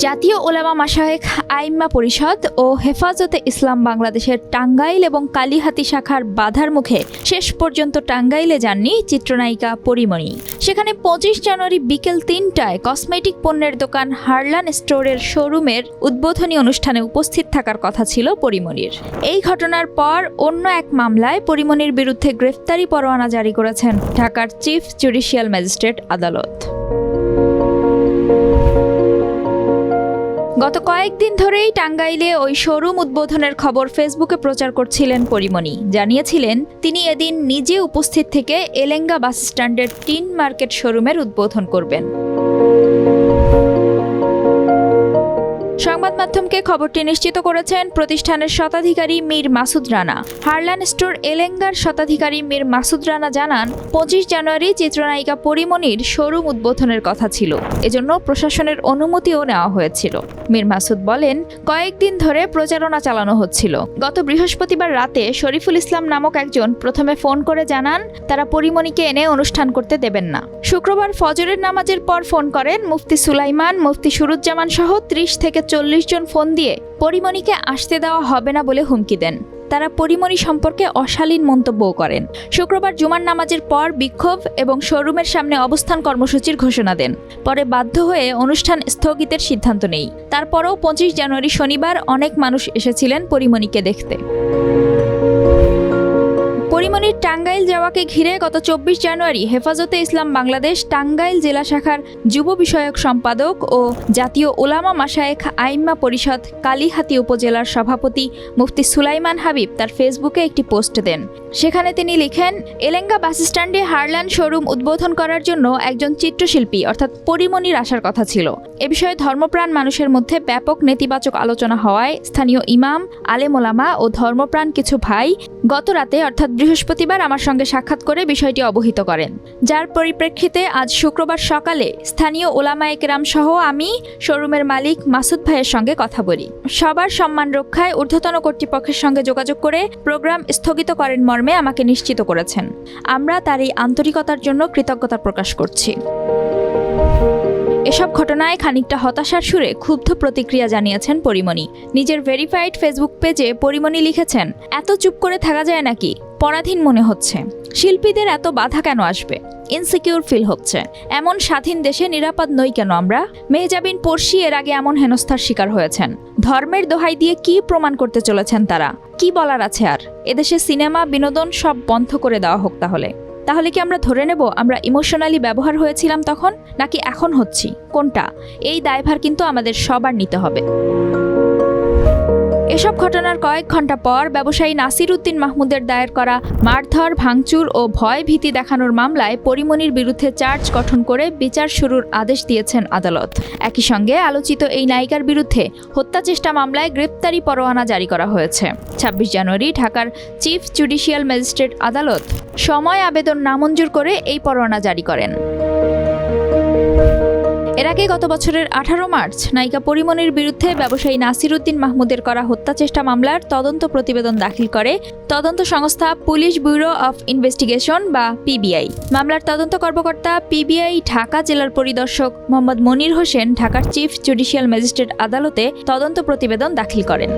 জাতীয় উলামা মাশায়েখ আইম্মা পরিষদ ও হেফাজতে ইসলাম বাংলাদেশের টাঙ্গাইল এবং কালিহাতী শাখার বাধার মুখে শেষ পর্যন্ত টাঙ্গাইলে যাননি চিত্রনায়িকা পরীমণি। সেখানে 25 জানুয়ারি বিকেল 3টায় কসমেটিক পণ্যের দোকান হারলান স্টোরের শোরুমের উদ্বোধনী অনুষ্ঠানে উপস্থিত থাকার কথা ছিল পরীমণির। এই ঘটনার পর অন্য এক মামলায় পরীমণির বিরুদ্ধে গ্রেফতারি পরোয়ানা জারি করেছেন ঢাকার চিফ জুডিশিয়াল ম্যাজিস্ট্রেট আদালত। গত কয়েকদিন ধরেই টাঙ্গাইলে ওই শোরুম উদ্বোধনের খবর ফেসবুকে প্রচার করছিলেন পরীমণি। জানিয়েছিলেন তিনি এদিন নিজে উপস্থিত থেকে এলেঙ্গা বাস স্ট্যান্ডের টিন মার্কেট শোরুমের উদ্বোধন করবেন। সংবাদ মাধ্যমকে খবরটি নিশ্চিত করেছেন প্রতিষ্ঠানের স্বত্বাধিকারী মীর মাসুদ রানা। হারলান স্টোর এলেঙ্গার স্বত্বাধিকারী মীর মাসুদ রানা জানান, 25 জানুয়ারি চিত্রনায়িকা পরীমণির শোরুম উদ্বোধনের কথা ছিল, এজন্য প্রশাসনের অনুমতিও নেওয়া হয়েছিল। মীর মাসুদ বলেন, কয়েকদিন ধরে প্রচারণা চালানো হচ্ছিল। গত বৃহস্পতিবার রাতে শরীফুল ইসলাম নামক একজন প্রথমে ফোন করে জানান তারা পরীমণিকে এনে অনুষ্ঠান করতে দেবেন না। শুক্রবার ফজরের নামাজের পর ফোন করেন মুফতি সুলাইমান, মুফতি সুরুজ্জামান সহ 30 থেকে 40 জন ফোন দিয়ে পরীমণিকে আসতে দেওয়া হবে না বলে হুমকি দেন। তারা পরীমণি সম্পর্কে অশালীন মন্তব্যও করেন। শুক্রবার জুমার নামাজের পর বিক্ষোভ এবং শোরুমের সামনে অবস্থান কর্মসূচির ঘোষণা দেন। পরে বাধ্য হয়ে অনুষ্ঠান স্থগিতের সিদ্ধান্ত নেই। তারপরও 25 জানুয়ারি শনিবার অনেক মানুষ এসেছিলেন পরীমণিকে দেখতে। পরীমণির টাঙ্গাইল যাওয়াকে ঘিরে গত 24 জানুয়ারি হেফাজতে ইসলাম বাংলাদেশ টাঙ্গাইল জেলা শাখার যুব বিষয়ক সম্পাদক ও জাতীয় উলামা মাশায়েখ আইম্মা পরিষদ কালিহাতী উপজেলার সভাপতি মুফতি সুলাইমান হাবিব তার ফেসবুকে একটি পোস্ট দেন। সেখানে তিনি লিখেন, এলেঙ্গা বাস স্ট্যান্ডে হারলান শোরুম উদ্বোধন করার জন্য একজন চিত্রশিল্পী অর্থাৎ পরীমণির আসার কথা ছিল। এ বিষয়ে ধর্মপ্রাণ মানুষের মধ্যে ব্যাপক নেতিবাচক আলোচনা হওয়ায় স্থানীয় ইমাম, আলেম ওলামা ও ধর্মপ্রাণ কিছু ভাই গত রাতে অর্থাৎ বৃহস্পতিবার আমার সঙ্গে সাক্ষাৎ করে বিষয়টি অবহিত করেন। যার পরিপ্রেক্ষিতে আজ শুক্রবার সকালে স্থানীয় ওলামায়ে কেরাম সহ আমি শোরুমের মালিক মাসুদ ভাইয়ের সঙ্গে কথা বলি। সবার সম্মান রক্ষায় ঊর্ধ্বতন কর্তৃপক্ষের সঙ্গে যোগাযোগ করে প্রোগ্রাম স্থগিত করেন মর্মে আমাকে নিশ্চিত করেছেন। আমরা তার এই আন্তরিকতার জন্য কৃতজ্ঞতা প্রকাশ করছি। এসব ঘটনায় খানিকটা হতাশার সুরে ক্ষুব্ধ প্রতিক্রিয়া জানিয়েছেন পরীমণি। নিজের ভেরিফাইড ফেসবুক পেজে পরীমণি লিখেছেন, এত চুপ করে থাকা যায় নাকি? পরাধীন মনে হচ্ছে। শিল্পীদের এত বাধা কেন আসবে? ইনসিকিউর ফিল হচ্ছে। এমন স্বাধীন দেশে নিরাপদ নই কেন আমরা? মেহজাবিন পড়শি এর আগে এমন হেনস্থার শিকার হয়েছেন। ধর্মের দোহাই দিয়ে কি প্রমাণ করতে চলেছেন তারা? কি বলার আছে আর? এদেশে সিনেমা, বিনোদন সব বন্ধ করে দেওয়া হোক তাহলে কি আমরা ধরে নেব আমরা ইমোশনালি ব্যবহার হয়েছিলাম তখন, নাকি এখন হচ্ছি? কোনটা? এই দায়ভার কিন্তু আমাদের সবার নিতে হবে। এসব ঘটনার কয়েক ঘন্টা পর ব্যবসায়ী নাসির উদ্দিন মাহমুদের দায়ের করা মারধর, ভাঙচুর ও ভয় ভীতি দেখানোর মামলায় পরীমণির বিরুদ্ধে চার্জ গঠন করে বিচার শুরুর আদেশ দিয়েছেন আদালত। একই সঙ্গে আলোচিত এই নায়িকার বিরুদ্ধে হত্যা চেষ্টা মামলায় গ্রেপ্তারি পরোয়ানা জারি করা হয়েছে। 26 জানুয়ারি ঢাকার চিফ জুডিশিয়াল ম্যাজিস্ট্রেট আদালত সময় আবেদন নামঞ্জুর করে এই পরোয়ানা জারি করেন। এর আগে গত বছরের 18 মার্চ নায়িকা পরীমণির বিরুদ্ধে ব্যবসায়ী নাসির উদ্দিন মাহমুদের করা হত্যা চেষ্টা মামলার তদন্ত প্রতিবেদন দাখিল করে তদন্ত সংস্থা পুলিশ ব্যুরো অফ ইনভেস্টিগেশন বা পিবিআই। মামলার তদন্ত কর্মকর্তা পিবিআই ঢাকা জেলার পরিদর্শক মোহাম্মদ মনির হোসেন ঢাকার চিফ জুডিশিয়াল ম্যাজিস্ট্রেট আদালতে তদন্ত প্রতিবেদন দাখিল করেন।